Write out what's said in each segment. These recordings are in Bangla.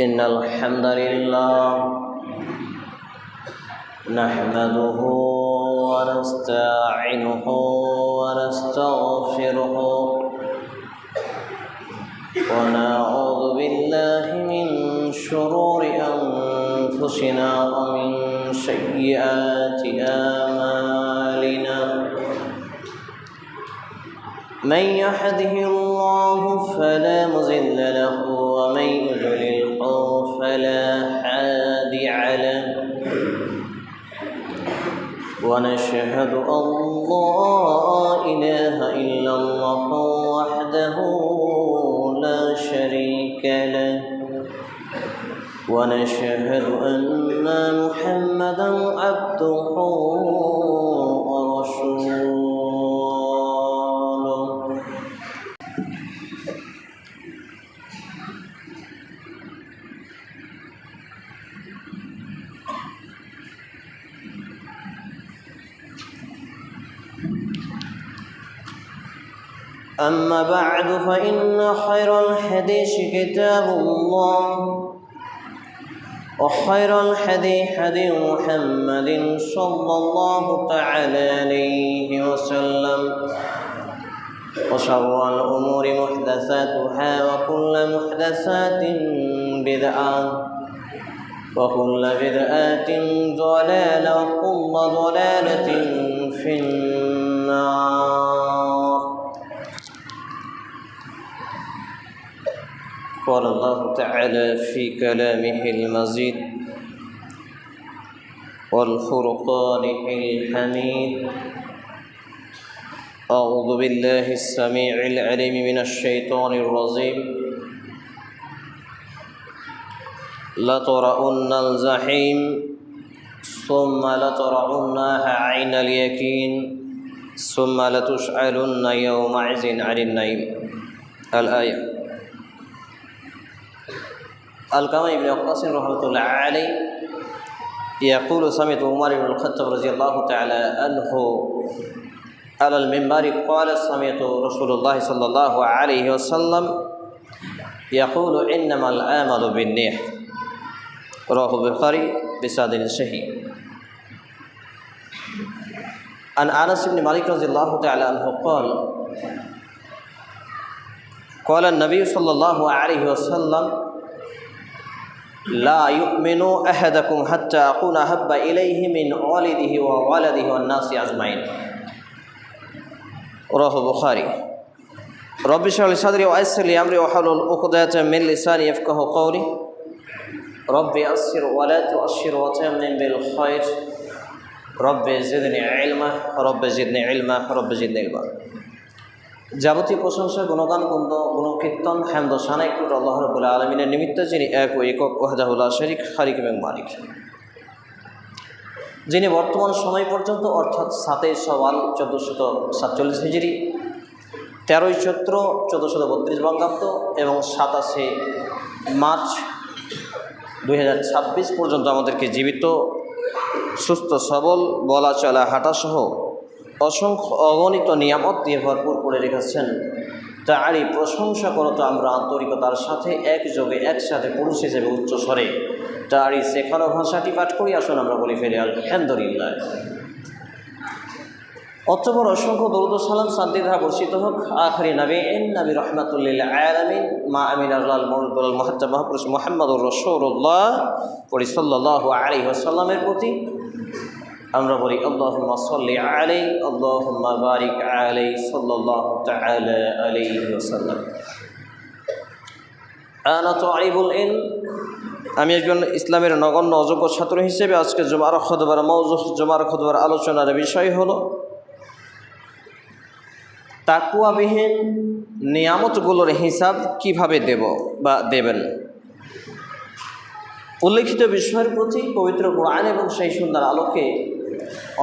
إن الحمد لله نحمده ونستعينه ونستغفره ونعوذ بالله من شرور أنفسنا ومن سيئات أعمالنا من يهده الله فلا مضل له ومن يضلل فلا هادي له ونشهد أن لا إله إلا الله وحده لا شريك له ونشهد أن محمدا عبده ورسوله. أما بعد فإن خير الحديث كتاب الله وخير الحديث حديث محمد صلى الله تعالى عليه وسلم وشر الأمور محدثاتها وكل محدثات بدعة وكل بدعة ضلالة وكل ضلالة في النار. قال الله تعالى في كلامه المجيد والفرقان الحميد: أعوذ بالله السميع العليم من الشيطان الرجيم لترون الجحيم ثم لترونها عين اليقين ثم لتسألن يومئذ عن النعيم. الآية. القامة ابن عباس رحمة الله عليه يقول: سمعت عمر بن الخطاب رضي الله تعالى عنه على المنبر قال: سمعت رسول الله صلى الله عليه وسلم يقول: إنما الأعمال بالنية. رواه البخاري بسند صحيح. عن أنس بن مالك رضي الله تعالى عنه قال: قال النبي صلى الله عليه وسلم: لا يؤمن أحدكم حتى أكون أحب إليه من والده وولده والناس أجمعين. رواه البخاري. رب اشرح لي صدري ويسر لي أمري واحلل عقدة من لساني يفقهوا قولي. رب يسر ولا تؤشر وتمم بالخير. رب زدني علما رب زدني علما رب زدني علما. যাবতীয় প্রশংসা, গুণগান, গুণকীর্তন, হামদ ও সানা একটু আল্লাহ রাব্বুল আলামিনের নিমিত্ত, যিনি এক ও একক ওয়াহদাহু লা শারীক, খালিক এবং মালিক, যিনি বর্তমান সময় পর্যন্ত অর্থাৎ 7 শাওয়াল 1447 হিজরি, 13 চৈত্র 1432 বঙ্গাব্দ এবং 27 মার্চ 2026 পর্যন্ত আমাদেরকে জীবিত, সুস্থ, সবল, বলা চলা, হাঁটাসহ অসংখ্য অগণিত নিয়ামত দিয়ে ভরপুর করে রেখেছেন। তারই প্রশংসা করতো আমরা আন্তরিকতার সাথে, একযোগে একসাথে পুরুষ হিসেবে উচ্চ স্বরে তারই শেখানো ভাষাটি পাঠ করি। আসুন আমরা বলি ফেলে আলহামদুলিল্লাহ। অতঃপর অসংখ্য দরুদ ও সালাম শান্তি ধারা বর্ষিত হোক আখরি নবী রহমাতুল্লিল আলামিন মা আমিনাল মওদুল মুহাজ্জব মহাপুরুষ মুহাম্মদুর রাসূলুল্লাহ সাল্লাল্লাহু আলাইহি ওয়াসাল্লামের প্রতি আমরা বলি আল্লাহুম্মা সাল্লি আলাইহি আল্লাহুম্মা বারিক আলাইহি সাল্লাল্লাহু তাআলা আলাইহি ওয়াসাল্লাম। আনা তালিবুল ইলম, আমি একজন ইসলামের নগণ্য অযোগ্য ছাত্র হিসেবে আজকে জুমার খুতবার আলোচনার বিষয় হলো তাকওয়াবিহীন নিয়ামতগুলোর হিসাব কিভাবে দেব বা দেবেন। উল্লেখিত বিষয়ের প্রতি পবিত্র কোরআন এবং সেই সুন্দর আলোকে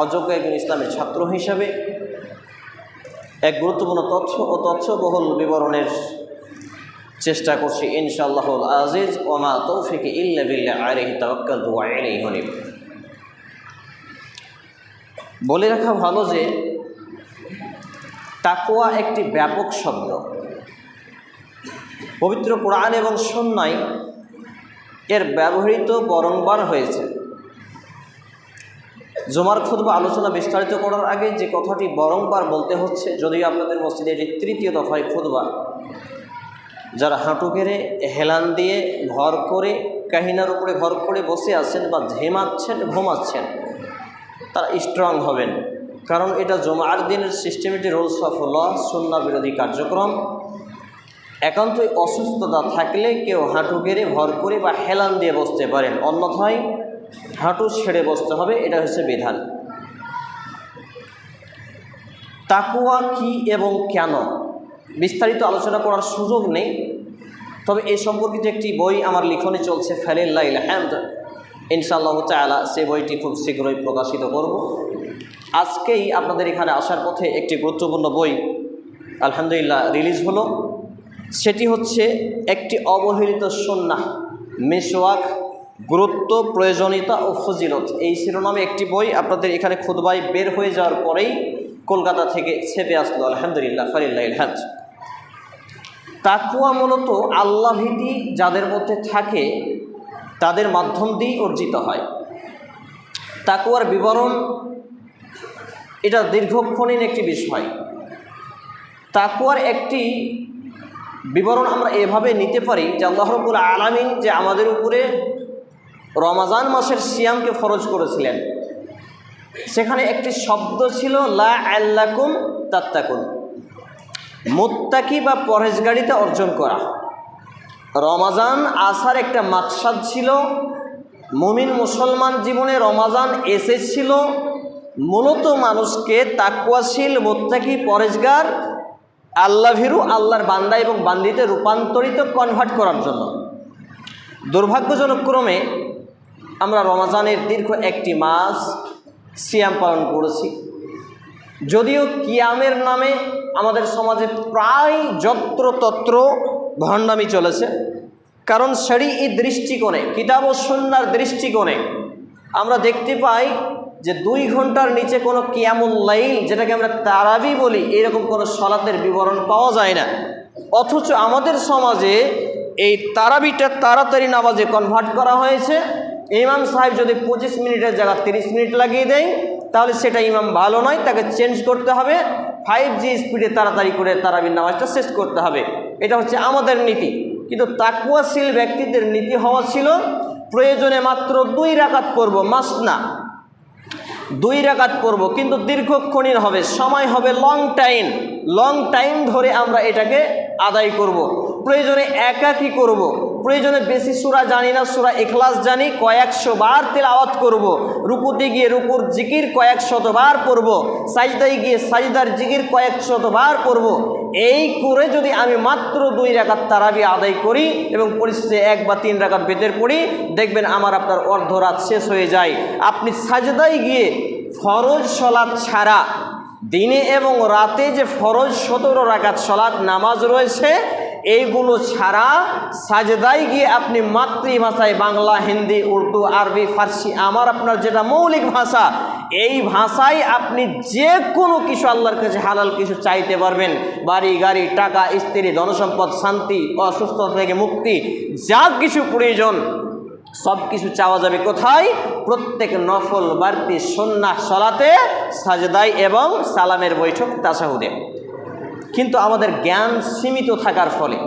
অযোগ্য একজন ইসলামের ছাত্র হিসাবে এক গুরুত্বপূর্ণ তথ্য ও তথ্যবহুল বিবরণের চেষ্টা করছি ইনশাআল্লাহুল আজিজ। ওয়া মা তৌফিকি ইল্লা বিল্লাহ আলাইহি তাওয়াক্কালতু ওয়া ইলাইহি উনীব। বলে রাখা ভালো যে তাকওয়া একটি ব্যাপক শব্দ। পবিত্র কোরআন এবং সুন্নাহয় এর ব্যবহৃত বারংবার হয়েছে। জুমার খুতবা আলোচনা বিস্তারিত করার আগে যে কথাটি বারংবার বলতে হচ্ছে, যদিও আপনাদের মসজিদে এটি তৃতীয় দফায় খুতবা, যারা হাঁটু গেড়ে হেলান দিয়ে ভর করে কাহিনার উপরে ভর করে বসে আছেন বা ঝেমাচ্ছেন ঘুমাচ্ছেন, তারা স্ট্রং হবেন, কারণ এটা জুমার দিনের সিস্টেমেটিক রুলস অফ ল, সুন্নাহ বিরোধী কার্যক্রম। একান্তই অসুস্থতা থাকলে কেউ হাঁটু গেড়ে ভর করে বা হেলান দিয়ে বসতে পারেন, অন্যথায় হাঁটু ছেড়ে বসতে হবে। এটা হচ্ছে বিধান। তাকওয়া কি এবং কেন বিস্তারিত আলোচনা করার সুযোগ নেই, তবে এই সম্পর্কিত একটি বই আমার লিখনে চলছে, ফালিল্লাহিল হামদ, ইনশাআল্লাহ তাআলা সেই বইটি খুব শীঘ্রই প্রকাশিত করব। আজকেই আপনাদের এখানে আসার পথে একটি গুরুত্বপূর্ণ বই আলহামদুলিল্লাহ রিলিজ হলো। সেটি হচ্ছে একটি অবহেলিত সুন্নাহ, মিসওয়াক, গুরুত্ব, প্রয়োজনীয়তা ও ফজিলত, এই শিরোনামে একটি বই আপনাদের এখানে খুতবায় বের হয়ে যাওয়ার পরেই কলকাতা থেকে ছেপে আসলো, আলহামদুলিল্লাহ, ফালিল্লাহিল হামদ। তাকওয়া মূলত আল্লাহ ভীতি যাদের মধ্যে থাকে তাদের মাধ্যম দিয়ে অর্জিত হয়। তাকওয়ার বিবরণ এটা দীর্ঘক্ষণীন একটি বিষয়। তাকওয়ার একটি বিবরণ আমরা এভাবে নিতে পারি যে আল্লাহ রাব্বুল আলামিন যে আমাদের উপরে রমাজান মাসের সিয়ামকে ফরজ করেছিলেন, সেখানে একটি শব্দ ছিল লা আল্লাকুম তাত্তাকুন, মুত্তাকি বা পরহেজগারিতা অর্জন করা। রমাজান আসার একটা মাকসাদ ছিল, মুমিন মুসলমান জীবনে রমাজান এসেছিল মূলত মানুষকে তাকওয়াশীল, মুত্তাকি, পরহেজগার, আল্লাহ ভীরু, আল্লাহর বান্দা এবং বান্দিতে রূপান্তরিত, কনভার্ট করার জন্য। দুর্ভাগ্যজনক ক্রমে আমরা রমাজানের দীর্ঘ একটি মাস সিয়াম পালন করেছি, যদিও কিয়ামের নামে আমাদের সমাজে প্রায় যত্রতত্র ভণ্ডামি চলেছে। কারণ শরীয়ী দৃষ্টিকোণে, কিতাব ও সুন্নাহর দৃষ্টিকোণে আমরা দেখতে পাই যে 2 ঘন্টার নিচে কোনো কিয়ামুল লাইল, যেটাকে আমরা তারাবি বলি, এরকম কোনো সালাতের বিবরণ পাওয়া যায় না। অথচ আমাদের সমাজে এই তারাবিটা তাড়াতাড়ি নামাজে কনভার্ট করা হয়েছে। ইমাম সাহেব যদি 25 মিনিটের জায়গা 30 মিনিট লাগিয়ে দেয়, তাহলে সেটা ইমাম ভালো নয়, তাকে চেঞ্জ করতে হবে, 5G স্পিডে তাড়াতাড়ি করে তারাবির নামাজটা শেষ করতে হবে। এটা হচ্ছে আমাদের নীতি। কিন্তু তাকওয়াশীল ব্যক্তিদের নীতি হওয়া ছিল প্রয়োজনে মাত্র 2 রাকাত পড়ব, মাসনা 2 রাকাত পড়ব, কিন্তু দীর্ঘক্ষণীর হবে, সময় হবে লং টাইম ধরে আমরা এটাকে আদায় করব। প্রয়োজনে একাকী করব, প্রয়োজনে বেশি সূরা জানি না, সূরা ইখলাস জানি, কয়েকশো বার তেলাওয়াত করব, রুকুতে গিয়ে রুকুর জিকির কয়েক শতবার পড়ব, সাজদায় গিয়ে সাজদার জিকির কয়েক শতবার পড়ব। এই করে যদি আমি মাত্র 2 রাকাত তারাবি আদায় করি এবং পরিশেষে 1 বা 3 রাকাত বেতের পড়ি, দেখবেন আমার আপনার অর্ধরাত শেষ হয়ে যায়। আপনি সাজদায় গিয়ে ফরজ সালাত ছাড়া দিনে এবং রাতে যে ফরজ 17 রাকাত সালাত নামাজ রয়েছে, এইগুলো ছাড়া সাজদায় গিয়ে আপনি মাতৃভাষায় বাংলা, হিন্দি, উর্দু, আরবি, ফার্সি, আমার আপনার যেটা মৌলিক ভাষা, এই ভাষায় আপনি যে কোনো কিছু আল্লাহর কাছে হালাল কিছু চাইতে পারবেন। বাড়ি, গাড়ি, টাকা, স্ত্রী, ধনসম্পদ, শান্তি, অসুস্থতা থেকে মুক্তি, যা কিছু প্রয়োজন সব কিছু চাওয়া যাবে। কোথায়? প্রত্যেক নফল বাড়তি সুন্নাহ সালাতে, সাজদায় এবং সালামের বৈঠক, তাশাহুদে। কিন্তু আমাদের জ্ঞান সীমিত থাকার ফলে,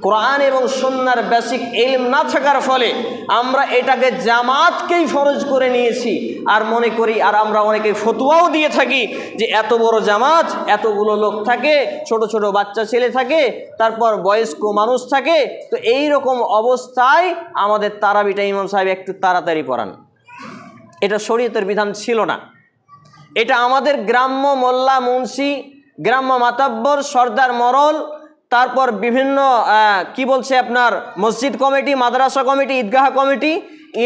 কোরআন এবং সুন্নাহর বেসিক ইলম না থাকার ফলে আমরা এটাকে জামাতকেই ফরজ করে নিয়েছি আর মনে করি, আর আমরা অনেকে ফতোয়াও দিয়ে থাকি যে এত বড় জামাত, এতগুলো লোক থাকে, ছোট ছোট বাচ্চা ছেলে থাকে, তারপর বয়স্ক মানুষ থাকে, তো এই রকম অবস্থায় আমাদের তারাবিটা ইমাম সাহেব একটু তাড়াতাড়ি পড়ান। এটা শরীয়তের বিধান ছিল না। এটা আমাদের গ্রাম্য মোল্লা, মুন্সি, গ্রাম্য মাতাব্বর, সর্দার, মরল, তারপর বিভিন্ন কি বলছে আপনার মসজিদ কমিটি, মাদ্রাসা কমিটি, ঈদগাহ কমিটি,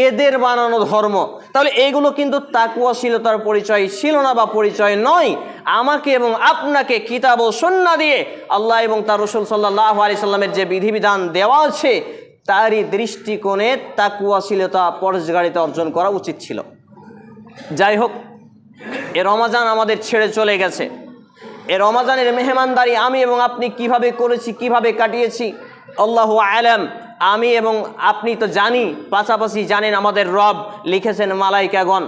এদের বানানো ধর্ম। তাহলে এইগুলো কিন্তু তাকওয়াশীলতার পরিচয় ছিল না বা পরিচয় নয়। আমাকে এবং আপনাকে কিতাব ও সুন্নাহ দিয়ে আল্লাহ এবং তার রাসূল সাল্লাল্লাহু আলাইহি সাল্লামের যে বিধিবিধান দেওয়া আছে, তারই দৃষ্টিকোণে তাকওয়াশীলতা, পরহেজগারিতা অর্জন করা উচিত ছিল। যাই হোক, এ রমাজান আমাদের ছেড়ে চলে গেছে। এ রমাজানের মেহমানদারি আমি এবং আপনি কিভাবে করেছি, কিভাবে কাটিয়েছি, আল্লাহু আলাম। আমি এবং আপনি তো জানি, পাশাপাশি জানেন আমাদের রব লিখেছেন মালাইকাগণ।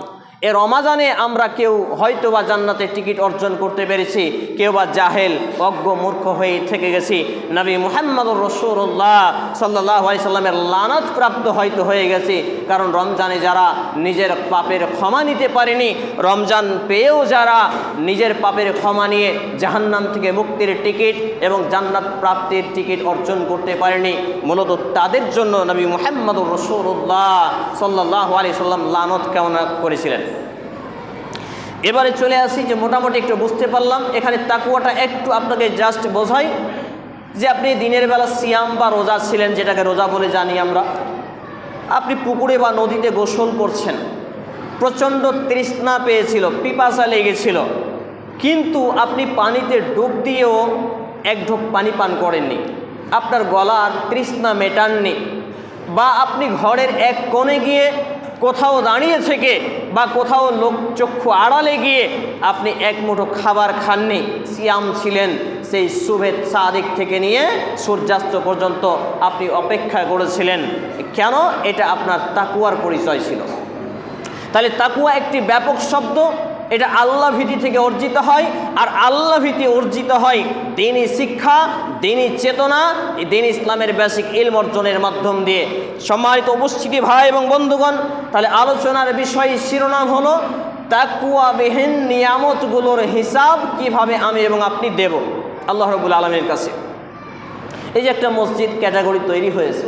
এ রমাজানে আমরা কেউ হয়তো বা জান্নাতের টিকিট অর্জন করতে পেরেছি, কেউ বা জাহেল অজ্ঞ মূর্খ হয়ে থেকে গেছি। নবী মুহাম্মদুর রাসূলুল্লাহ সাল্লাল্লাহু আলাইহি সাল্লামের লানত প্রাপ্ত হয়তো হয়ে গেছি, কারণ রমজানে যারা নিজের পাপের ক্ষমা নিতে পারেনি, রমজান পেয়েও যারা নিজের পাপের ক্ষমা নিয়ে জাহান্নাম থেকে মুক্তির টিকিট এবং জান্নাত প্রাপ্তির টিকিট অর্জন করতে পারেনি, মূলত তাদের জন্য নবী মুহাম্মদুর রাসূলুল্লাহ সাল্লাল্লাহু আলাইহি সাল্লাম লানত কামনা করেছিলেন। এবারে চলে আসি যে মোটামুটি একটু বুঝতে পারলাম এখানে তাকওয়াটা একটু আপনাকে জাস্ট বোঝাই যে আপনি দিনের বেলা সিয়াম বা রোজা ছিলেন, যেটাকে রোজা বলে জানি আমরা। আপনি পুকুরে বা নদীতে গোসল করছেন, প্রচণ্ড তৃষ্ণা পেয়েছিল, পিপাসা লেগেছিল, কিন্তু আপনি পানিতে ডুব দিয়েও এক ঢোক পানি পান করেননি, আপনার গলার তৃষ্ণা মেটাননি, বা আপনি ঘরের এক কোণে গিয়ে কোথাও দাঁড়িয়ে থেকে বা কোথাও লোকচক্ষু আড়ালে গিয়ে আপনি এক মুঠো খাবার খাননি, সিয়াম ছিলেন। সেই সুবেদ সাদিক থেকে নিয়ে সূর্যাস্ত পর্যন্ত আপনি অপেক্ষা করেছিলেন। কেন? এটা আপনার তাকওয়ার পরিচয় ছিল। তাহলে তাকওয়া একটি ব্যাপক শব্দ, এটা আল্লাহ ভীতি থেকে অর্জিত হয়, আর আল্লাহ ভীতি অর্জিত হয় দ্বীনি শিক্ষা, দ্বীনি চেতনা, দ্বীন ইসলামের বেসিক ইলম অর্জনের মাধ্যম দিয়ে। সম্মানিত উপস্থিতি ভাই এবং বন্ধুগণ, তাহলে আলোচনার বিষয় শিরোনাম হলো তাকওয়াবিহীন নিয়ামতগুলোর হিসাব কিভাবে আমি এবং আপনি দেব আল্লাহ রাব্বুল আলামিনের কাছে। এই যে একটা মসজিদ ক্যাটাগরি তৈরি হয়েছে,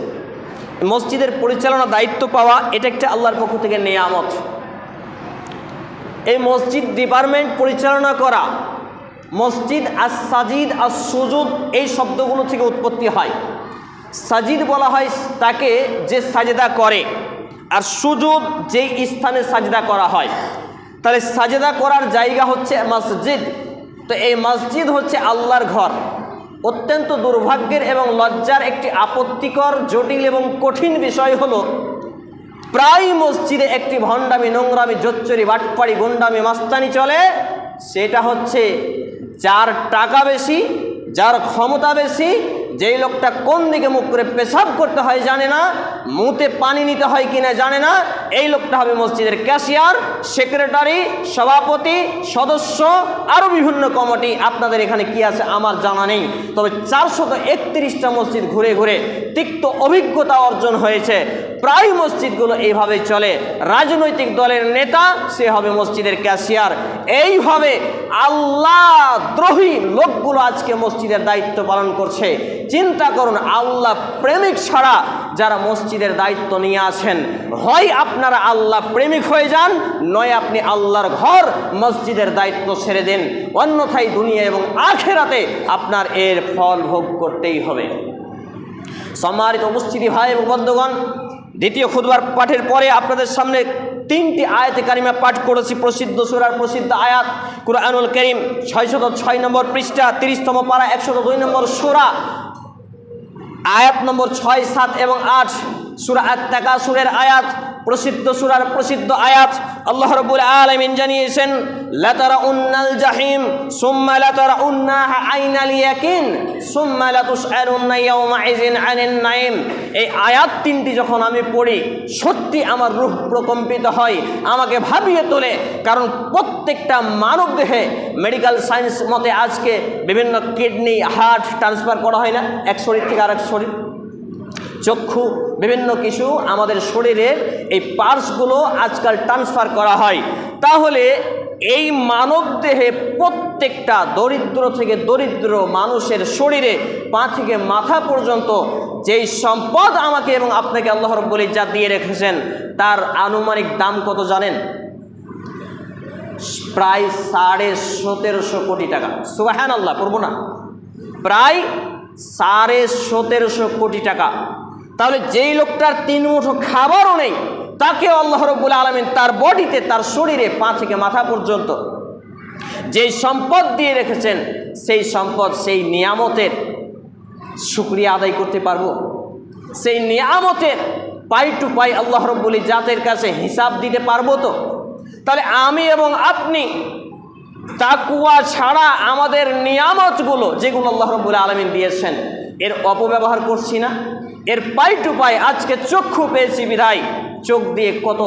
মসজিদের পরিচালনা দায়িত্ব পাওয়া এটা একটা আল্লাহর পক্ষ থেকে নিয়ামত। এই মসজিদ ডিপার্টমেন্ট পরিচালনা করা, মসজিদ আস সাজিদ আস সুজুদ এই শব্দগুলো থেকে উৎপত্তি হয়। সাজিদ বলা হয় তাকে যে সাজদা করে, আর সুজুদ যেই স্থানে সাজদা করা হয়। তাহলে সাজদা করার জায়গা হচ্ছে মসজিদ। তো এই মসজিদ হচ্ছে আল্লাহর ঘর। অত্যন্ত দুর্ভাগ্যের এবং লজ্জার একটি আপত্তিকর, জটিল এবং কঠিন বিষয় হলো প্রায় মসজিদে একটি ভণ্ডামি, নোংরামি, জোচ্চুরি, বাটপাড়ি, গুন্ডামি, মাস্তানি চলে। সেটা হচ্ছে যার টাকা বেশি, যার ক্ষমতা বেশি, যেই লোকটা কোন দিকে মুখ করে পেশাব করতে হয় জানে না, মুতে পানি নিতে হয় কিনা জানে না, এই লোকটা হবে মসজিদের ক্যাশিয়ার, সেক্রেটারি, সভাপতি, সদস্য, আরও বিভিন্ন কমিটি। আপনাদের এখানে কি আছে আমার জানা নেই, তবে 431টা মসজিদ ঘুরে ঘুরে তিক্ত অভিজ্ঞতা অর্জন হয়েছে। প্রায় মসজিদগুলো এইভাবেই চলে। রাজনৈতিক দলের নেতা সে হবে মসজিদের ক্যাশিয়ার। এইভাবে আল্লাহ দ্রোহী লোকগুলো আজকে মসজিদের দায়িত্ব পালন করছে। চিন্তা করুন, আল্লাহ প্রেমিক ছাড়া যারা মসজিদের দায়িত্ব নিয়ে আছেন, হয় আপনারা আল্লাহ প্রেমিক হয়ে যান, নয় আপনি আল্লাহর ঘর মসজিদের দায়িত্ব ছেড়ে দেন, অন্যথায় দুনিয়া এবং আখিরাতে আপনার এর ফল ভোগ করতেই হবে। সম্মানিত উপস্থিতি ভাই এবং বন্ধুগণ, দ্বিতীয় খুতবার পাঠের পরে আপনাদের সামনে 3টি আয়াতে কারিমা পাঠ করেছি। প্রসিদ্ধ সূরার প্রসিদ্ধ আয়াত কুরআনুল কারীম 606 নম্বর পৃষ্ঠা, 30তম পারা, 102 নম্বর সূরা, আয়াত নম্বর 6, 7 এবং 8, সূরা আত-তাকাসুরের আয়াত, প্রসিদ্ধ সূরার প্রসিদ্ধ আয়াত। আল্লাহ রাব্বুল আলামিন জানিয়েছেন, লাতারাউন্নাল জাহিম সুম্মা লাতারাউন্নাহা আইনাল ইয়াকিন সুম্মা লাতুসআলুন্না ইয়াওমাইযিন আনিন নাঈম। এই আয়াত 3টি যখন আমি পড়ি, সত্যি আমার রূহ প্রকম্পিত হয়, আমাকে ভাবিয়ে তোলে। কারণ প্রত্যেকটা মানব দেহে মেডিকেল সায়েন্স মতে আজকে বিভিন্ন কিডনি, হার্ট ট্রান্সফার করা হয় না এক শরীর থেকে আরেক শরীর, চক্ষু, বিভিন্ন কিছু আমাদের শরীরের এই পার্টসগুলো আজকাল ট্রান্সফার করা হয়। তাহলে এই মানব দেহে প্রত্যেকটা দরিদ্র থেকে দরিদ্র মানুষের শরীরে পা থেকে মাথা পর্যন্ত যেই সম্পদ আমাকে এবং আপনাকে আল্লাহ রাব্বুল ইজ্জাত দিয়ে রেখেছেন, তার আনুমানিক দাম কত জানেন? প্রায় 17.5 কোটি টাকা। সুবহানাল্লাহ, পড়বো না? প্রায় 17.5 কোটি টাকা। তাহলে যেই লোকটার 3 মুঠো খাবারও নেই, তাকে আল্লাহ রাব্বুল আলামিন তার বডিতে, তার শরীরে পা থেকে মাথা পর্যন্ত যেই সম্পদ দিয়ে রেখেছেন, সেই সম্পদ, সেই নিয়ামতের শুকরিয়া আদায় করতে পারবো? সেই নিয়ামতের পাই টু পাই আল্লাহ রাব্বুল ইজ্জাতের কাছে হিসাব দিতে পারবো তো? তাহলে আমি এবং আপনি তাকওয়া ছাড়া আমাদের নিয়ামতগুলো যেগুলো আল্লাহ রাব্বুল আলামিন দিয়েছেন, এর অপব্যবহার করছি না? এর পাই টু পাই আজকে চক্ষু পেয়েছি বিধায় চোখ দিয়ে কত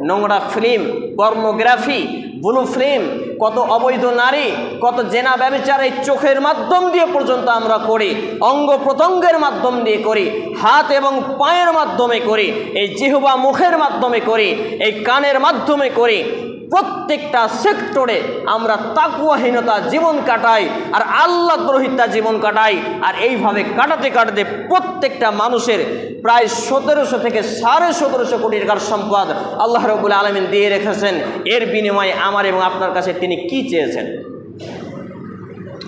নোংরা ফিল্ম, পর্নোগ্রাফি, ব্লু ফিল্ম, কত অবৈধ নারী, কত জেনা ব্যভিচার এই চোখের মাধ্যম দিয়ে পর্যন্ত আমরা করি, অঙ্গ প্রত্যঙ্গের মাধ্যম দিয়ে করি, হাত এবং পায়ের মাধ্যমে করি, এই জিহ্বা মুখের মাধ্যমে করি, এই কানের মাধ্যমে করি। প্রত্যেকটা সেক্টরে আমরা তাকওয়াহীনতা জীবন কাটাই আর আল্লাহ দ্রোহিতা জীবন কাটাই। আর এইভাবে কাটাতে কাটাতে প্রত্যেকটা মানুষের প্রায় 1700 থেকে 1750 কোটি টাকার সম্পদ আল্লাহ রাব্বুল আলামিন দিয়ে রেখেছেন। এর বিনিময়ে আমার এবং আপনার কাছে তিনি কি চেয়েছেন?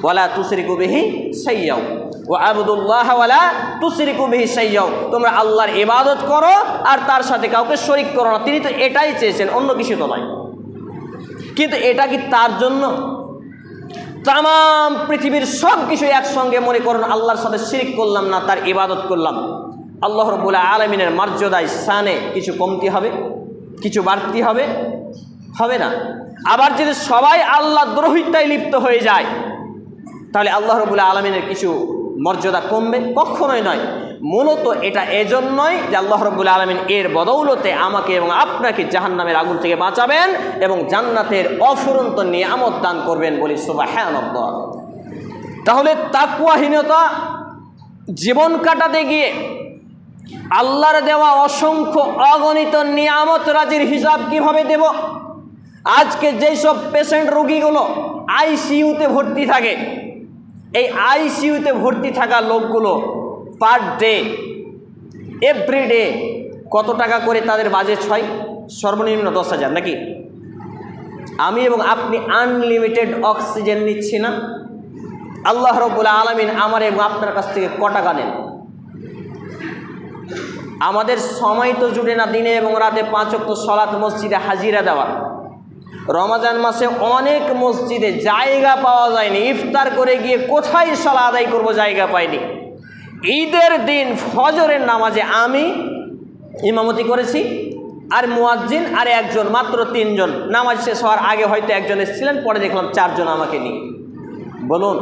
ওয়ালা তুশরিকু বিহি শাইয়্যাও ওয়া আবুদুল্লাহ ওয়ালা তুশরিকু বিহি শাইয়্যাও, তোমরা আল্লাহর ইবাদত করো আর তার সাথে কাউকে শরীক করো না। তিনি তো এটাই চেয়েছেন, অন্য কিছু তো নয়। কিন্তু এটা কি তার জন্য? তাম পৃথিবীর সব কিছু একসঙ্গে মনে করুন আল্লাহর সাথে শিরক করলাম না, তার ইবাদত করলাম, আল্লাহ রাব্বুল আলামিনের মর্যাদায় শানে কিছু কমতি হবে? কিছু বাড়তি হবে? হবে না। আবার যদি সবাই আল্লাহ দ্রোহিতায় লিপ্ত হয়ে যায় তাহলে আল্লাহ রাব্বুল আলামিনের কিছু মর্যাদা কমবে? কখনোই নয়। মূলত এটা এজন্যই যে আল্লাহ রাব্বুল আলামিন এর বদৌলতে আমাকে এবং আপনাকে জাহান্নামের আগুন থেকে বাঁচাবেন এবং জান্নাতের অফুরন্ত নিয়ামত দান করবেন, বলি সুবহানাল্লাহ। তাহলে তাকওয়াহীনতা জীবন কাটাতে গিয়ে আল্লাহর দেওয়া অসংখ্য অগণিত নিয়ামত রাজির হিসাব কিভাবে দেব? আজকে যেই সব পেশেন্ট রোগীগুলো আইসিইউতে ভর্তি থাকে, এই আইসিইউতে ভর্তি থাকা লোকগুলো পার ডে, এভরিডে কত টাকা করে তাদের বাজেট হয়? সর্বনিম্ন 10,000 নাকি? আমি এবং আপনি আনলিমিটেড অক্সিজেন নিচ্ছি না? আল্লাহ রাব্বুল আলামিন আমার এবং আপনার কাছ থেকে ক টাকা নেন? আমাদের সময় তো জুড়ে না দিনে এবং রাতে 5 ওয়াক্ত সালাত মসজিদে হাজিরা দেওয়া। রমজান মাসে অনেক মসজিদে জায়গা পাওয়া যায়নি, ইফতার করে গিয়ে কোথায় সালাত আদায় করব জায়গা পাইনি। ঈদের দিন ফজরের নামাজে আমি ইমামতি করেছি আর মুয়াজ্জিন আর একজন, মাত্র 3 জন। নামাজ শেষ হওয়ার আগে হয়তো একজন এসেছিলেন, পরে দেখলাম 4 জন আমাকে নিয়ে। বলুন,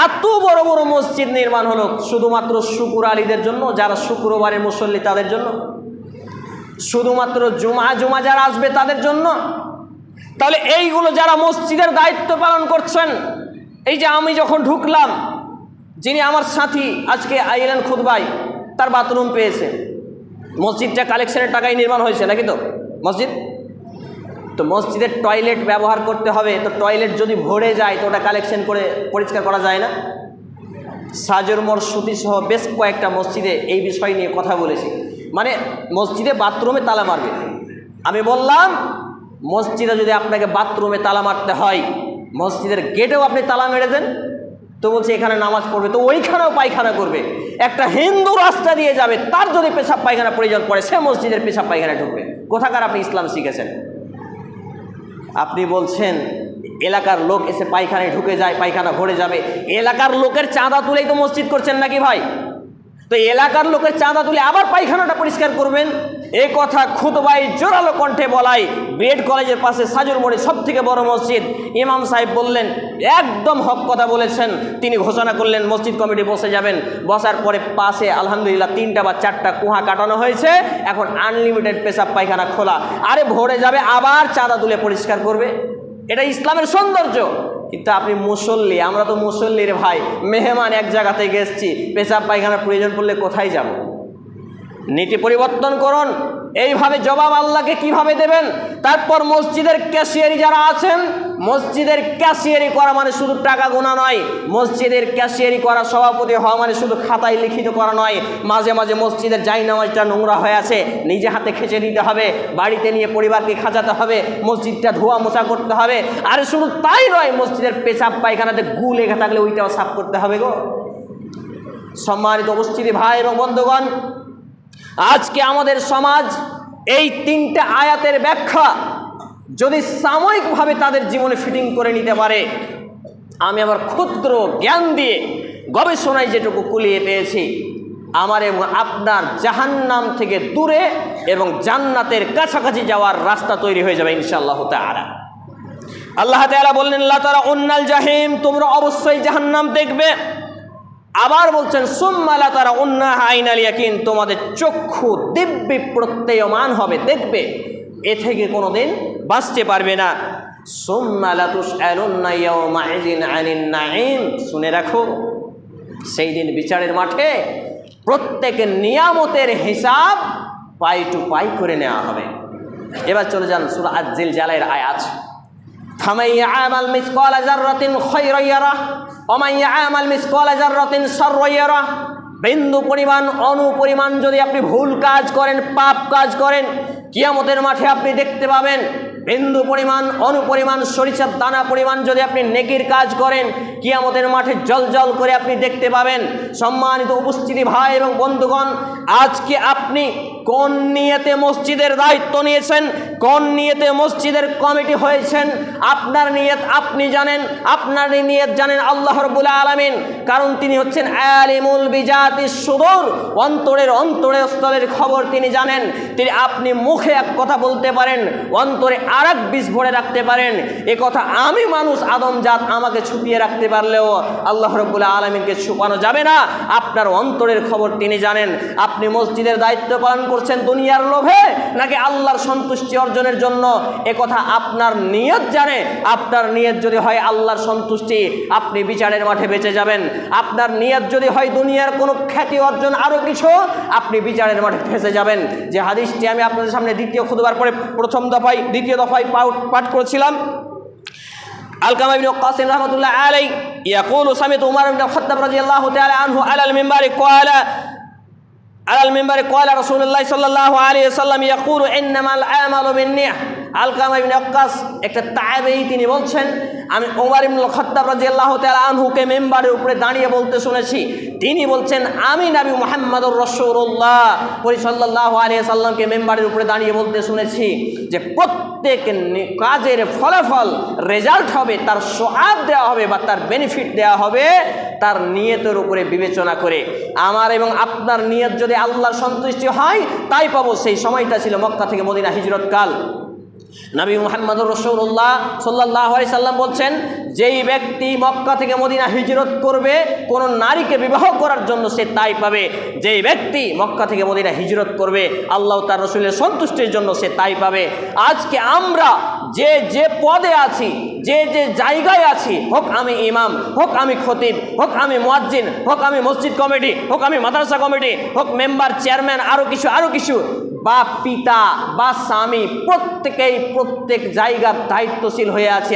এত বড় বড় মসজিদ নির্মাণ হলো শুধুমাত্র শুকুর আলীদের জন্য, যারা শুক্রবারের মুসল্লি তাদের জন্য, শুধুমাত্র জুমা যারা আসবে তাদের জন্য। তাহলে এইগুলো যারা মসজিদের দায়িত্ব পালন করছেন, এই যে আমি যখন ঢুকলাম, যিনি আমার সাথী আজকে আইলেন খুতবায়, তার বাথরুম পেয়েছে। মসজিদটা কালেকশনের টাকায় নির্মাণ হয়েছে নাকি? তো মসজিদ তো মসজিদের টয়লেট ব্যবহার করতে হবে, তো টয়লেট যদি ভরে যায় তো ওটা কালেকশন করে পরিষ্কার করা যায় না? সাজর মোর সুতি সহ বেশ কয়েকটা মসজিদে এই বিষয় নিয়ে কথা বলেছি। মানে মসজিদে বাথরুমে তালা মারবে। আমি বললাম, মসজিদে যদি আপনাকে বাথরুমে তালা মারতে হয়, মসজিদের গেটেও আপনি তালা মেরে দেন। তো বলছে এখানে নামাজ পড়বে, তো ওইখানেও পায়খানা করবে। একটা হিন্দু রাস্তা দিয়ে যাবে, তার যদি পেশাব পায়খানা প্রয়োজন পড়ে, সে মসজিদের পেশাব পায়খানা ঢুকবে। কোথাকার আপনি ইসলাম শিখেছেন? আপনি বলছেন এলাকার লোক এসে পায়খানায় ঢুকে যায়, পায়খানা ভরে যাবে। এলাকার লোকের চাঁদা তুলেই তো মসজিদ করছেন নাকি ভাই? তো এলাকার লোকের চাঁদা তুলে আবার পায়খানাটা পরিষ্কার করবেন? এই কথা খুতবায় জোরালো কণ্ঠে বলাই। বিএড কলেজের পাশে সাজুর মোড়ে সব থেকে বড় মসজিদ, ইমাম সাহেব বললেন, একদম হক কথা বলেছেন। তিনি ঘোষণা করলেন মসজিদ কমিটি বসে যাবেন। বসার পরে পাশে আলহামদুলিল্লাহ 3টা বা 4টা কুয়া কাটানো হয়েছে। এখন আনলিমিটেড পেশাব পায়খানা খোলা। আরে ভরে যাবে, আবার চাঁদা তুলে পরিষ্কার করবে। এটা ইসলামের সৌন্দর্য। কিন্তু আপনি মুসল্লি, আমরা তো মুসল্লির ভাই, মেহমান, এক জায়গা থেকে এসছি, পেশাব পায়খানার প্রয়োজন পড়লে কোথায় যাব? নীতি পরিবর্তন করুন। এইভাবে জবাব আল্লাহকে কিভাবে দেবেন? তারপর মসজিদের ক্যাশিয়ারি যারা আছেন, মসজিদের ক্যাশিয়ারি করা মানে শুধু টাকা গোনা নয়। মসজিদের ক্যাশিয়ারি করা, সভাপতি হওয়া মানে শুধু খাতায় লিখিত করা নয়। মাঝে মাঝে মসজিদের জায়নামাজটা নোংরা হয়ে আছে, নিজে হাতে খেচে দিতে হবে, বাড়িতে নিয়ে পরিবারকে খাজাতে হবে, মসজিদটা ধোয়া মোছা করতে হবে। আর শুধু তাই নয়, মসজিদের পেশাব পায়খানাতে গু লেগে থাকলে ওইটাও সাফ করতে হবে গো। সম্মানিত উপস্থিতি ভাই এবং বন্ধুগণ, আজকে আমাদের সমাজ এই 3টে আয়াতের ব্যাখ্যা যদি সাময়িকভাবে তাদের জীবনে ফিটিং করে নিতে পারে, আমি আমার ক্ষুদ্র জ্ঞান দিয়ে গবেষণায় যেটুকু কুলিয়ে পেয়েছি, আমার এবং আপনার জাহান্নাম থেকে দূরে এবং জান্নাতের কাছাকাছি যাওয়ার রাস্তা তৈরি হয়ে যাবে ইনশাআল্লাহ তাআলা। আল্লাহ তাআলা বললেন, লা তারা উন্নাল জাহিম, তোমরা অবশ্যই জাহান্নাম দেখবে। আবার বলছেন সুম্মা লা তারাউন্নাহা আইনাল ইয়াকিন, তোমাদের চক্ষু দিব্যি প্রত্যয়মান হবে, দেখবে, এ থেকে কোনোদিন বাঁচতে পারবে না। সুম্মা লা তুসআলুন্না ইয়াওমাইযিন আনিন নাঈম, শুনে রাখো, সেই দিন বিচারের মাঠে প্রত্যেকের নিয়ামতের হিসাব পাই টু পাই করে নেওয়া হবে। এবার চলে যান সূরা আয-জিলজালের আয়াত, ফামান ইয়া'মাল মিসকালা যাররাতিন খায়রান ইয়ারাহ ওয়া মান ইয়া'মাল মিসকালা যাররাতিন শাররান ইয়ারাহ। বিন্দু পরিমাণ, অণু পরিমাণ যদি আপনি ভুল কাজ করেন, পাপ কাজ করেন, কিয়ামতের মাঠে আপনি দেখতে পাবেন বিন্দু পরিমাণ, অণু পরিমাণ, সরিষার দানা পরিমাণ যদি আপনি নেকির কাজ করেন, কিয়ামতের মাঠে জলজল করে আপনি দেখতে পাবেন। সম্মানিত উপস্থিতি ভাই এবং বন্ধুগণ, আজকে আপনি কোন নিয়তে মসজিদের দায়িত্ব নিয়েছেন, কোন নিয়তে মসজিদের কমিটি হয়েছেন, আপনার নিয়ত আপনি জানেন, আপনার নিয়ত জানেন আল্লাহ রাব্বুল আলামিন, কারণ তিনি হচ্ছেন আলিমুল বিজাতিস সুদূর, অন্তরের স্থলের খবর তিনি জানেন। তিনি, আপনি মুখে এক কথা বলতে পারেন, অন্তরে আরেক বীজ ভরে রাখতে পারেন। এ কথা আমি মানুষ আদমজাত আমাকে ছুপিয়ে রাখতে পারলেও আল্লাহ রাব্বুল আলামিনকে ছুপানো যাবে না। আপনার অন্তরের খবর তিনি জানেন। আপনি মসজিদের দায়িত্ব পালন করছেন দুনিয়ার লোভে নাকি আল্লাহর সন্তুষ্টি অর্জনের জন্য, এ কথা আপনার নিয়ত জানে। আপনার নিয়ত যদি হয় আল্লাহর সন্তুষ্টি, আপনি বিচারের মাঠে বেঁচে যাবেন। আপনার নিয়ত যদি হয় দুনিয়ার কোনো খ্যাতি অর্জন, আরও কিছু, আপনি বিচারের মাঠে ফেঁসে যাবেন। যে হাদিসটি আমি আপনাদের সামনে দ্বিতীয় খুতবার পরে দ্বিতীয় দফায় পাঠ করেছিলাম, আলকামা ইবনে ওয়াক্কাস রাহমাতুল্লাহ আলাইহি ইয়াকুলু সামি'তু উমর ইবনে খাত্তাব রাদিয়াল্লাহু তাআলা আনহু আলাল মিম্বারি ক্বালা রাসূলুল্লাহ সাল্লাল্লাহু আলাইহি ওয়াসাল্লাম ইয়াকুলু ইন্নামাল আমালু বিন্নিয়াহ। আলকামা ইবনে ওয়াক্কাস একটা তাবেঈ, তিনি বলছেন, আমি উমর ইবনে খাত্তাব রাদিয়াল্লাহু তাআলা আনহুকে মিম্বারের উপরে দাঁড়িয়ে বলতে শুনেছি। তিনি বলছেন, আমি নবী মুহাম্মদুর রাসূলুল্লাহ সাল্লাল্লাহু আলাইহি ওয়াসাল্লামকে মিম্বারের উপরে দাঁড়িয়ে বলতে শুনেছি যে প্রত্যেক কাজের ফলাফল, রেজাল্ট হবে, তার সওয়াব দেওয়া হবে বা তার বেনিফিট দেওয়া হবে তার নিয়তের উপরে বিবেচনা করে। আমার এবং আপনার নিয়ত যদি আল্লাহর সন্তুষ্টি হয় তাই পাবো। সেই সময়টা ছিল মক্কা থেকে মদিনা হিজরত কাল। নবী মুহাম্মদুর রাসূলুল্লাহ সাল্লাল্লাহু আলাইহি সাল্লাম বলছেন, যেই ব্যক্তি মক্কা থেকে মদিনা হিজরত করবে কোনো নারীকে বিবাহ করার জন্য, সে তাই পাবে। যেই ব্যক্তি মক্কা থেকে মদিনা হিজরত করবে আল্লাহ তার রাসূলের সন্তুষ্টির জন্য, সে তাই পাবে। আজকে আমরা যে যে পদে আছি, যে যে জায়গায় আছি, হোক আমি ইমাম, হোক আমি খতিব, হোক আমি মুয়াজ্জিন, হোক আমি মসজিদ কমিটি, হোক আমি মাদ্রাসা কমিটি, হোক মেম্বার, চেয়ারম্যান, আরও কিছু, বা পিতা বা স্বামী, প্রত্যেকেই প্রত্যেক জায়গার দায়িত্বশীল হয়ে আছি।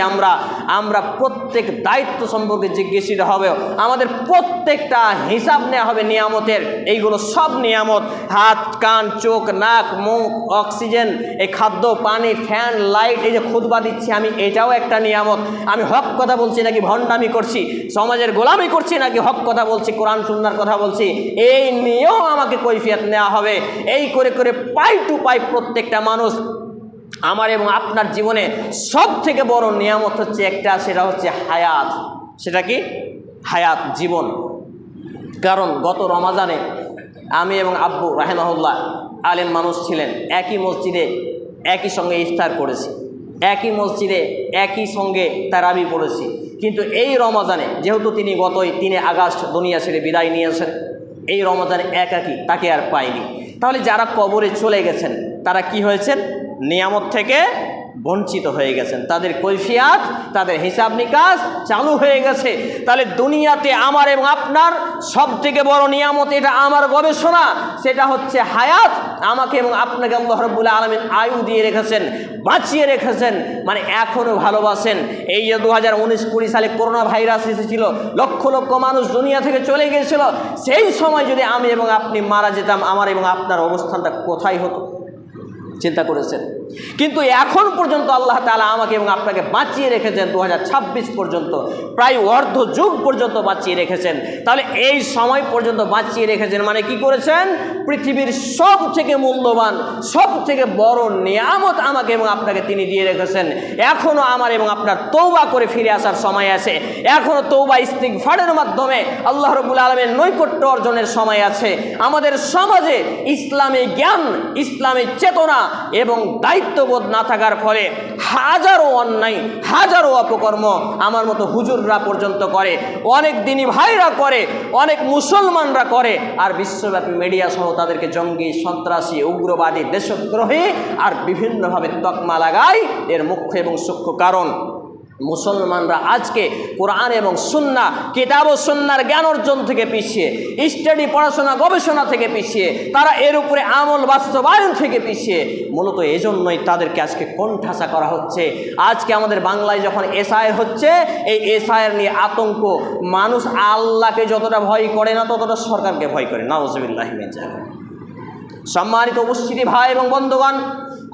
আমরা প্রত্যেক দায়িত্ব সম্পর্কে জিজ্ঞাসিত হবে। আমাদের প্রত্যেকটা হিসাব নেওয়া হবে নিয়ামতের। এইগুলো সব নিয়ামত, হাত, কান, চোখ, নাক, মুখ, অক্সিজেন, এই খাদ্য, পানি, ফ্যান, লাইট, এই যে খুতবা দিচ্ছি আমি, এটাও একটা নিয়ামত। আমি হক কথা বলছি নাকি ভণ্ডামি করছি, সমাজের গোলামি করছি নাকি হক কথা বলছি, কোরআন সুন্নাহর কথা বলছি, এই নিয়েও আমাকে কৈফিয়ত নেওয়া হবে। এই করে করে পাই টু পাই প্রত্যেকটা মানুষ। আমার এবং আপনার জীবনে সব থেকে বড় নিয়ামত হচ্ছে একটা, সেটা হচ্ছে হায়াত। সেটা কি? হায়াত, জীবন। কারণ গত রমাজানে আমি এবং আব্বু রাহিমাহুল্লাহ, আলেম মানুষ ছিলেন, একই মসজিদে একই সঙ্গে ইফতার করেছি, একই মসজিদে একই সঙ্গে তারাবি পড়েছি। কিন্তু এই রমাজানে, যেহেতু তিনি গতই 3 আগস্ট দুনিয়া ছেড়ে বিদায় নিয়েছেন, এই রমাজানে একাকী, তাকে আর পাইনি। তাহলে যারা কবরে চলে গেছেন তারা কি হয়েছেন? নিয়ামত থেকে বঞ্চিত হয়ে গেছেন। তাদের কৈফিয়াত, তাদের হিসাব নিকাশ চালু হয়ে গেছে। তাহলে দুনিয়াতে আমার এবং আপনার সব থেকে বড় নিয়ামত, এটা আমার গবেষণা, সেটা হচ্ছে হায়াত। আমাকে এবং আপনাকে আল্লাহ রাব্বুল আলামিন আয়ু দিয়ে রেখেছেন, বাঁচিয়ে রেখেছেন, মানে এখনও ভালোবাসেন। এই যে 2019-20 সালে করোনা ভাইরাস এসেছিল, লক্ষ লক্ষ মানুষ দুনিয়া থেকে চলে গিয়েছিল, সেই সময় যদি আমি এবং আপনি মারা যেতাম, আমার এবং আপনার অবস্থানটা কোথায় হতো? চিন্তা করেছেন? কিন্তু এখন পর্যন্ত আল্লাহ তাআলা আমাকে এবং আপনাকে বাঁচিয়ে রেখেছেন 2026 পর্যন্ত, প্রায় অর্ধ যুগ পর্যন্ত বাঁচিয়ে রেখেছেন। তাহলে এই সময় পর্যন্ত বাঁচিয়ে রেখেছেন মানে কি করেছেন? পৃথিবীর সব থেকে মূল্যবান, সব থেকে বড় নিয়ামত আমাকে এবং আপনাকে তিনি দিয়ে রেখেছেন। এখনও আমার এবং আপনার তওবা করে ফিরে আসার সময় আছে। এখনও তওবা ইস্তিগফারের মাধ্যমে আল্লাহ রাব্বুল আলামিনের নৈকট্য অর্জনের সময় আছে। আমাদের সমাজে ইসলামী জ্ঞান, ইসলামী চেতনা এবং দায়িত্ববোধ না থাকার ফলে হাজারো অন্যায়, হাজারো অপকর্ম আমার মতো হুজুররা পর্যন্ত করে, অনেক দিনী ভাইরা করে, অনেক মুসলমানরা করে, আর বিশ্বব্যাপী মিডিয়া সহ তাদেরকে জঙ্গি, সন্ত্রাসী, উগ্রবাদী, দেশদ্রোহী আর বিভিন্নভাবে তকমা লাগায়। এর মুখ্য এবং সূক্ষ্ম কারণ মুসলমানরা আজকে কোরআন এবং সুন্নাহ, কিতাব ও সুন্নাহর জ্ঞান অর্জন থেকে পিছিয়ে, স্টাডি, পড়াশোনা, গবেষণা থেকে পিছিয়ে, তারা এর উপরে আমল বাস্তবায়ন থেকে পিছিয়ে। মূলত এজন্যই তাদেরকে আজকে কোণঠাসা করা হচ্ছে। আজকে আমাদের বাংলায় যখন এসআইআর হচ্ছে, এই এসআইআর নিয়ে আতঙ্ক। মানুষ আল্লাহকে যতটা ভয় করে না, ততটা সরকারকে ভয় করে। নাউযুবিল্লাহি মিন যালিক। সম্মানিত উপস্থিতি ভাই এবং বন্ধুগণ,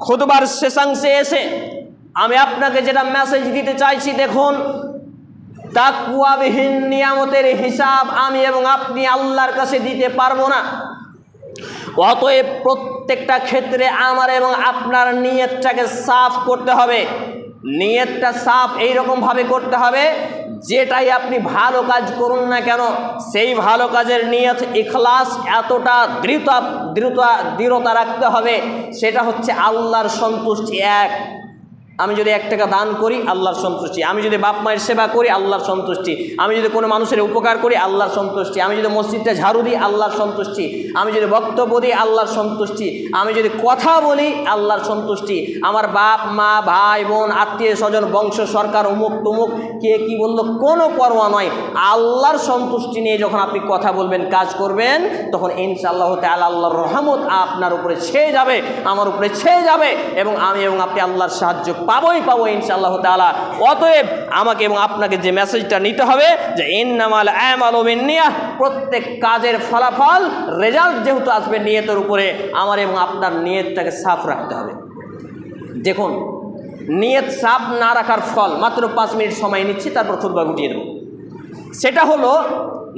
খুতবার শেষাংশে এসে আমি আপনাকে যেটা মেসেজ দিতে চাইছি, দেখুন, তাকওয়াবিহীন নিয়ামতের হিসাব আমি এবং আপনি আল্লাহর কাছে দিতে পারবো না। অতএব প্রত্যেকটা ক্ষেত্রে আমার এবং আপনার নিয়তটাকে সাফ করতে হবে। নিয়তটা সাফ এইরকমভাবে করতে হবে, যেটাই আপনি ভালো কাজ করুন না কেন, সেই ভালো কাজের নিয়ত, ইখলাস এতটা দৃঢ়তা রাখতে হবে, সেটা হচ্ছে আল্লাহর সন্তুষ্টি। আমি যদি 1 টাকা দান করি, আল্লাহর সন্তুষ্টি। আমি যদি বাপ মায়ের সেবা করি, আল্লাহর সন্তুষ্টি। আমি যদি কোনো মানুষের উপকার করি, আল্লাহর সন্তুষ্টি। আমি যদি মসজিদটা ঝাড়ু দিই, আল্লাহর সন্তুষ্টি। আমি যদি বক্তব্য দিই, আল্লাহর সন্তুষ্টি। আমি যদি কথা বলি, আল্লাহর সন্তুষ্টি। আমার বাপ মা, ভাই বোন, আত্মীয় স্বজন, বংশ, সরকার, অমুক তুমুক, কে কি বললো, কোনো পরোয়া নয়। আল্লাহর সন্তুষ্টি নিয়ে যখন আপনি কথা বলবেন, কাজ করবেন, তখন ইনশাআল্লাহ তাআলা আল্লাহর রহমত আপনার উপরে ছেয়ে যাবে, আমার উপরে ছেয়ে যাবে, এবং আমি এবং আপনি আল্লাহর সাহায্য পাবো ইনশাআল্লাহ তাআলা। অতএব আমাকে এবং আপনাকে যে মেসেজটা নিতে হবে, যে ইন্নামাল আমালু বিন্নিয়াহ, প্রত্যেক কাজের ফলাফল, রেজাল্ট যেহেতু আসবে নিয়তের উপরে, আমার এবং আপনার নিয়তটাকে সাফ রাখতে হবে। দেখুন, নিয়ত সাফ না রাখার ফল, মাত্র 5 মিনিট সময় নিচ্ছি, তারপর খুতবা গুটিয়ে দেব। সেটা হলো,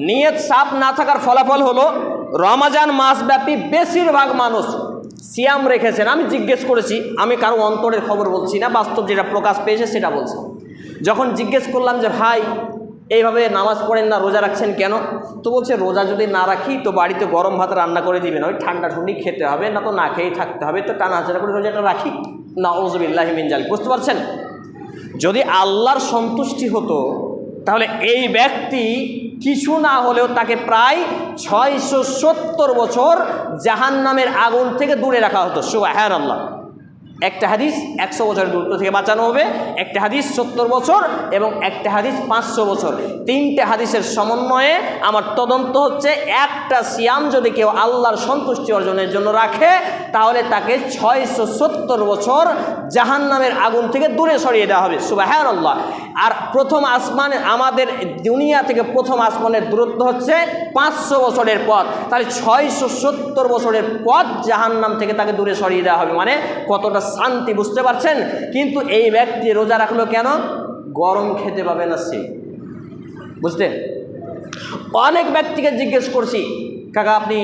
নিয়ত সাফ না থাকার ফলাফল হলো, রমজান মাসব্যাপী বেশিরভাগ মানুষ সিয়াম রেখেছেন। আমি জিজ্ঞেস করেছি, আমি কারো অন্তরের খবর বলছি না, বাস্তব যেটা প্রকাশ পেয়েছে সেটা বলছি। যখন জিজ্ঞেস করলাম যে ভাই, এইভাবে নামাজ পড়েন না, রোজা রাখছেন কেন, তো বলছে রোজা যদি না রাখি তো বাড়িতে গরম ভাত রান্না করে দিবেন, ওই ঠান্ডা ঠুন্ডি খেতে হবে, না তো না খেয়েই থাকতে হবে, তো টানা হাজারা করে রোজাটা রাখি। নাউযুবিল্লাহি মিন যালিক। বুঝতে পারছেন? যদি আল্লাহর সন্তুষ্টি হতো, তাহলে এই ব্যক্তি কিছু না হলেও তাকে প্রায় 670 বছর জাহান্নামের আগুন থেকে দূরে রাখা হতো। সুবহানাল্লাহ। একটা হাদিস 100 বছরের দূরত্ব থেকে বাঁচানো হবে, একটা হাদিস 70 বছর, এবং একটা হাদিস 500 বছর। 3টে হাদিসের সমন্বয়ে আমার তদন্ত হচ্ছে, একটা সিয়াম যদি কেউ আল্লাহর সন্তুষ্টি অর্জনের জন্য রাখে, তাহলে তাকে 670 বছর জাহান্নামের আগুন থেকে দূরে সরিয়ে দেওয়া হবে। সুবহানাল্লাহ। আর প্রথম আসমানে, আমাদের দুনিয়া থেকে প্রথম আসমানের দূরত্ব হচ্ছে 500 বছরের পথ। তাহলে 670 বছরের পথ জাহান্নাম থেকে তাকে দূরে সরিয়ে দেওয়া হবে। মানে কতটা শান্তি, বুঝতে পারছেন? কিন্তু এই ব্যক্তি রোজা রাখলো কেন? গরম খেতে পাবে না সে। বুঝলেন? অনেক ব্যক্তিকে জিজ্ঞেস করছি, কাকা আপনি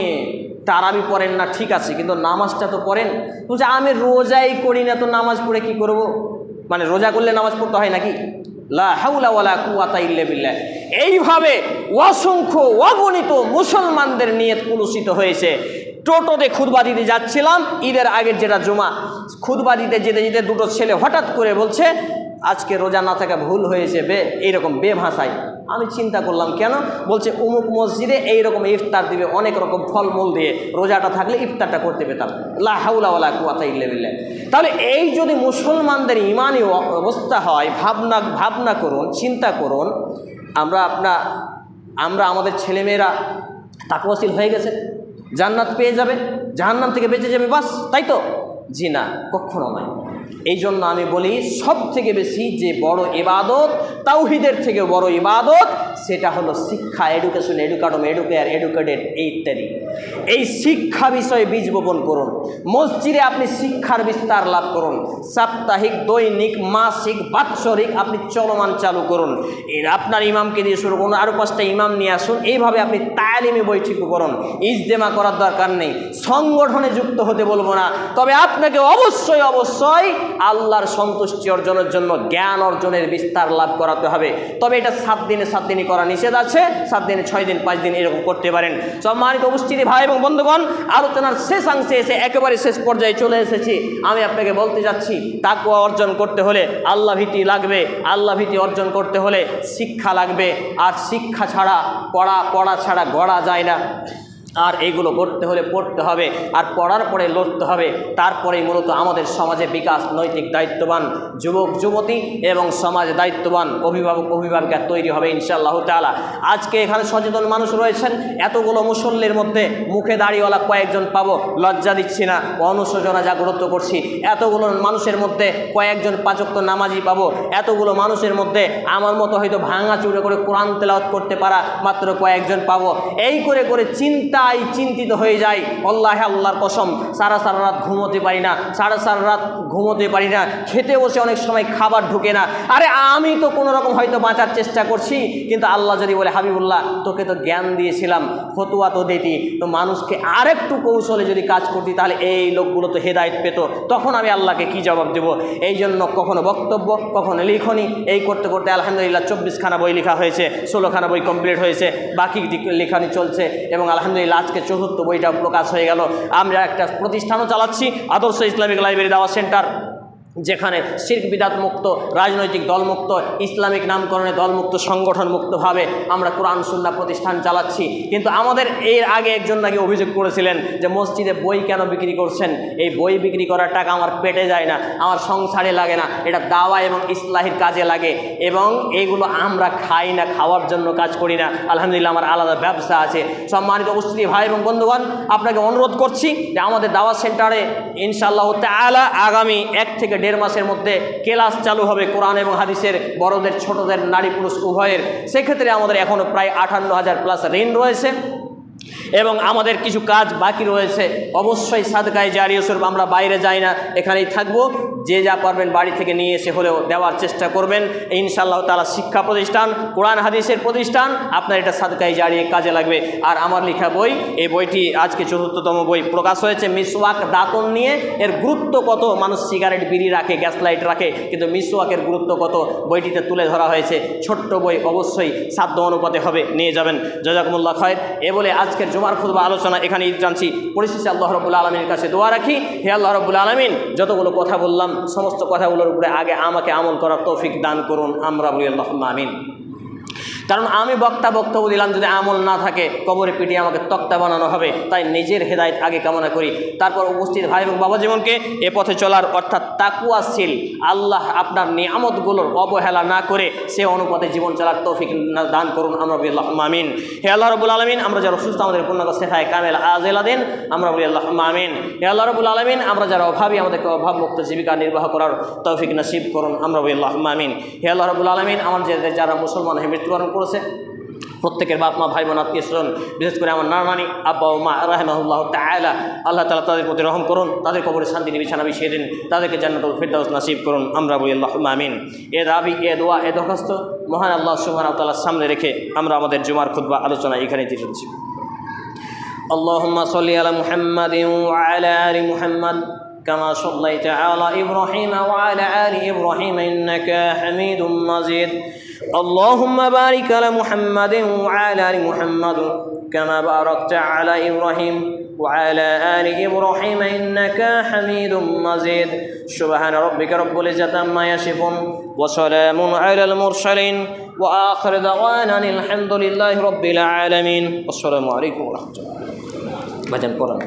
তারাবি পড়েন না, ঠিক আছে, কিন্তু নামাজটা তো পড়েন। বলছে আমি রোজাই করি না, তো নামাজ পড়ে কি করব? মানে রোজা করলে নামাজ পড়তে হয় নাকি? লা হাওলা ওয়ালা কুওয়াতা ইল্লা বিল্লাহ। এইভাবে অসংখ্য অগণিত মুসলমানদের নিয়ত কুলুষিত হয়েছে। টোটোতে খুতবা দিতে যাচ্ছিলাম, ঈদের আগের যেটা জুমা, খুতবা দিতে যেতে যেতে দুটো ছেলে হঠাৎ করে বলছে আজকে রোজা না থাকা ভুল হয়েছে, এইরকম বেভাষায়। আমি চিন্তা করলাম কেন? বলছে অমুক মসজিদে এইরকম ইফতার দিবে, অনেক রকম ফলমূল দিয়ে, রোজাটা থাকলে ইফতারটা করতে পেতাম। লা হাওলা ওয়ালা কুওয়াতা ইল্লা বিল্লাহ। তাহলে এই যদি মুসলমানদের ইমানি অবস্থা হয়, ভাবনা করুন, চিন্তা করুন, আমরা আমাদের ছেলেমেয়েরা তাকওয়াশীল হয়ে গেছে, জান্নাত পেয়ে যাবে, জাহান্নাম থেকে বেঁচে যাবে, বাস, তাই তো? জি না, কখনো নয়। এই জন্য আমি বলি, সব থেকে বেশি যে বড় ইবাদত, তাওহীদের থেকে বড় ইবাদত, সেটা হলো শিক্ষা, এডুকেশন, এডুকেটর, এডুকেটেড, ইত্যাদি। এই শিক্ষা বিষয়ে বীজ বপন করুন। মসজিদে আপনি শিক্ষার বিস্তার লাভ করুন। সাপ্তাহিক, দৈনিক, মাসিক, বাৎসরিক আপনি চলমান চালু করুন। আপনার ইমামকে দিয়ে শুরু করুন, আরও 5টা ইমাম নিয়ে আসুন। এইভাবে আপনি তালিমি বৈঠক করুন। ইজতেমা করার দরকার নেই, সংগঠনে যুক্ত হতে বলবো না, তবে আপনাকে অবশ্যই অবশ্যই আল্লাহর সন্তুষ্টি অর্জনের জন্য জ্ঞান অর্জনের বিস্তার লাভ করাতে হবে। তবে এটা 7 দিনে 7 দিনই করা নিষেধ আছে, 7 দিনে 6 দিন 5 দিন এরকম করতে পারেন। সম্মানিত উপস্থিতি ভাই এবং বন্ধুগণ, আলোচনার শেষাংশে এসে একেবারে শেষ পর্যায়ে চলে এসেছি। আমি আপনাকে বলতে যাচ্ছি, তাকওয়া অর্জন করতে হলে আল্লাহ ভীতি লাগবে, আল্লাহ ভীতি অর্জন করতে হলে শিক্ষা লাগবে, আর শিক্ষা ছাড়া পড়া ছাড়া গড়া যায় না। আর এইগুলো করতে হলে পড়তে হবে, আর পড়ার পরে লড়তে হবে। তারপরেই মূলত আমাদের সমাজে বিকাশ, নৈতিক দায়িত্ববান যুবক যুবতী এবং সমাজে দায়িত্ববান অভিভাবক অভিভাবিকা তৈরি হবে ইনশাআল্লাহ তাআলা। আজকে এখানে সচেতন মানুষ রয়েছেন, এতগুলো মুসল্লির মধ্যে মুখে দাড়িওয়ালা কয়েকজন পাবো, লজ্জা দিচ্ছি না, অনুশোচনা জাগ্রত করছি। এতগুলো মানুষের মধ্যে কয়েকজন 5 ওয়াক্ত নামাজি পাবো, এতগুলো মানুষের মধ্যে আমার মতো হয়তো ভাঙা চুরে করে কোরআন তেলাওয়াত করতে পারা মাত্র কয়েকজন পাবো। এই করে করে চিন্তিত হয়ে যায়। আল্লাহর কসম, সারা রাত ঘুমোতে পারি না, সারা রাত ঘুমোতে পারি না, খেতে বসে অনেক সময় খাবার ঢুকে না। আরে আমি তো কোনো রকম হয়তো বাঁচার চেষ্টা করছি, কিন্তু আল্লাহ যদি বলে হাবিবুল্লাহ তোকে তো জ্ঞান দিয়েছিলাম, ফতুয়া তো দিতি, তো মানুষকে আরেকটু কৌশলে যদি কাজ করতি তাহলে এই লোকগুলো তো হেদায়েত পেত, তখন আমি আল্লাহকে কি জবাব দেব? এই জন্য কখনো বক্তব্য, কখনো লিখনি, এই করতে করতে আলহামদুলিল্লাহ 24খানা বই লেখা হয়েছে, 16খানা বই কমপ্লিট হয়েছে, বাকি লেখানি চলছে, এবং আলহামদুলিল্লাহ আজকে 4র্থ বইটাও প্রকাশ হয়ে গেল। আমরা একটা প্রতিষ্ঠানও চালাচ্ছি, আদর্শ ইসলামিক লাইব্রেরি দাওয়া সেন্টার, যেখানে শিরক বিদাত মুক্ত, রাজনৈতিক দলমুক্ত, ইসলামিক নামকরণে দলমুক্ত, সংগঠন মুক্তভাবে আমরা কোরআন সুন্নাহ প্রতিষ্ঠান চালাচ্ছি। কিন্তু আমাদের এর আগে একজন নাকি অভিযোগ করেছিলেন যে মসজিদে বই কেন বিক্রি করছেন? এই বই বিক্রি করার টাকা আমার পেটে যায় না, আমার সংসারে লাগে না, এটা দাওয়া এবং ইসলাহির কাজে লাগে, এবং এইগুলো আমরা খাই না, খাওয়ার জন্য কাজ করি না। আলহামদুলিল্লাহ আমার আলাদা ব্যবসা আছে। সম্মানিত উপস্থিতি ভাই এবং বন্ধুগণ, আপনাকে অনুরোধ করছি যে আমাদের দাওয়া সেন্টারে ইনশাআল্লাহ তাআলা আগামী 1 থেকে 1.5 মাসের মধ্যে ক্লাস চালু হবে কোরআন এবং হাদিসের, বড়দের ছোটদের, নারী পুরুষ উভয়ের। সেক্ষেত্রে আমাদের এখনও প্রায় 58,000 প্লাস ঋণ রয়েছে এবং আমাদের কিছু কাজ বাকি রয়েছে। অবশ্যই সাদকায়ে জারিয়া স্বরূপ আমরা বাইরে যাই না, এখানেই থাকবো। যে যা পারবেন বাড়ি থেকে নিয়ে এসে হলেও দেওয়ার চেষ্টা করবেন ইনশাআল্লাহ তাআলা। শিক্ষা প্রতিষ্ঠান, কোরআন হাদিসের প্রতিষ্ঠান, আপনার এটা সাদকায়ে জারিয়া কাজে লাগবে। আর আমার লেখা বই, এই বইটি আজকে 4র্থতম বই প্রকাশ হয়েছে, মিসওয়াক দাঁতন নিয়ে। এর গুরুত্ব কত, মানুষ সিগারেট বিড়ি রাখে, গ্যাস লাইট রাখে, কিন্তু মিসওয়াকের গুরুত্ব কত বইটিতে তুলে ধরা হয়েছে। ছোট্ট বই, অবশ্যই সাধ্য অনুপাতে হবে, নিয়ে যাবেন। জাযাকুমুল্লাহ খায়র। এ বলে আজকের জুমার খুতবা আলোচনা এখানে জানছি। পরিশেষে আল্লাহ রাব্বুল আলামিনের কাছে দোয়া রাখি, হে আল্লাহ রাব্বুল আলামিন, যতগুলো কথা বললাম সমস্ত কথাগুলোর উপরে আগে আমাকে আমল করার তৌফিক দান করুন, আমরা বলি আল্লাহুম্মা আমিন। কারণ আমি বক্তব্য দিলাম, যদি আমল না থাকে কবরে পিটিয়ে আমাকে তক্তা বানানো হবে। তাই নিজের হেদায়েত আগে কামনা করি, তারপর উপস্থিত ভাই এবং বাবা জীবনকে এ পথে চলার, অর্থাৎ তাকওয়াশীল, আল্লাহ আপনার নিয়ামতগুলোর অবহেলা না করে সে অনুপাতে জীবন চলার তৌফিক দান করুন, আমরা বলি আল্লাহুম্মা আমিন। হে আল্লাহ রাব্বুল আলামিন, আমরা যারা অসুস্থ আমাদের পূর্ণাঙ্গ শিফায়ে কামেল আজেলা দেন, আমরা বলি আল্লাহুম্মা আমিন। হে আল্লাহ রাব্বুল আলামিন, আমরা যারা অভাবী আমাদেরকে অভাবমুক্ত জীবিকা নির্বাহ করার তৌফিক নসিব করুন, আমরা বলি আল্লাহুম্মা আমিন। হে আল্লাহ রাব্বুল আলামিন, আমাদের যারা মুসলমান হয়ে মৃত্যুবরণ করেছে প্রত্যেকের বাপ মা, ভাই বোন, আত্মীয় স্বজন, বিশেষ করে আমার নানি আব্বা ও মা রাহিমাহুল্লাহ তাআলা, আল্লাহ তাআলা তাদের প্রতি রহম করুন, তাদের কবরে শান্তি বিছানা বিছিয়ে দিন, তাদেরকে জান্নাতুল ফিরদাউস নসিব করুন, আমরা বলি আল্লাহুম্মা আমিন। এ দাবি, এ দোয়া, এ দরখাস্ত মহান আল্লাহ সুবহানাহু ওয়া তাআলার সামনে রেখে আমরা আমাদের জুমার খুতবা আলোচনা এখানেই দিয়ে চলছি। আল্লাহুম্মা সাল্লি আলা মুহাম্মাদিন ওয়া আলা আলি মুহাম্মাদ কামা সাল্লাইতা আলা ইব্রাহিম ওয়া আলা আলি ইব্রাহিম ইন্নাকা হামিদুম মাজিদ। اللهم بارك على محمد وعلى آل محمد كما باركت على إبراهيم وعلى آل إبراهيم إنك حميد مجيد سبحان ربك رب العزة عما يصفون وسلام على المرسلين وآخر دعوانا الحمد لله رب العالمين والسلام عليكم ورحمة الله.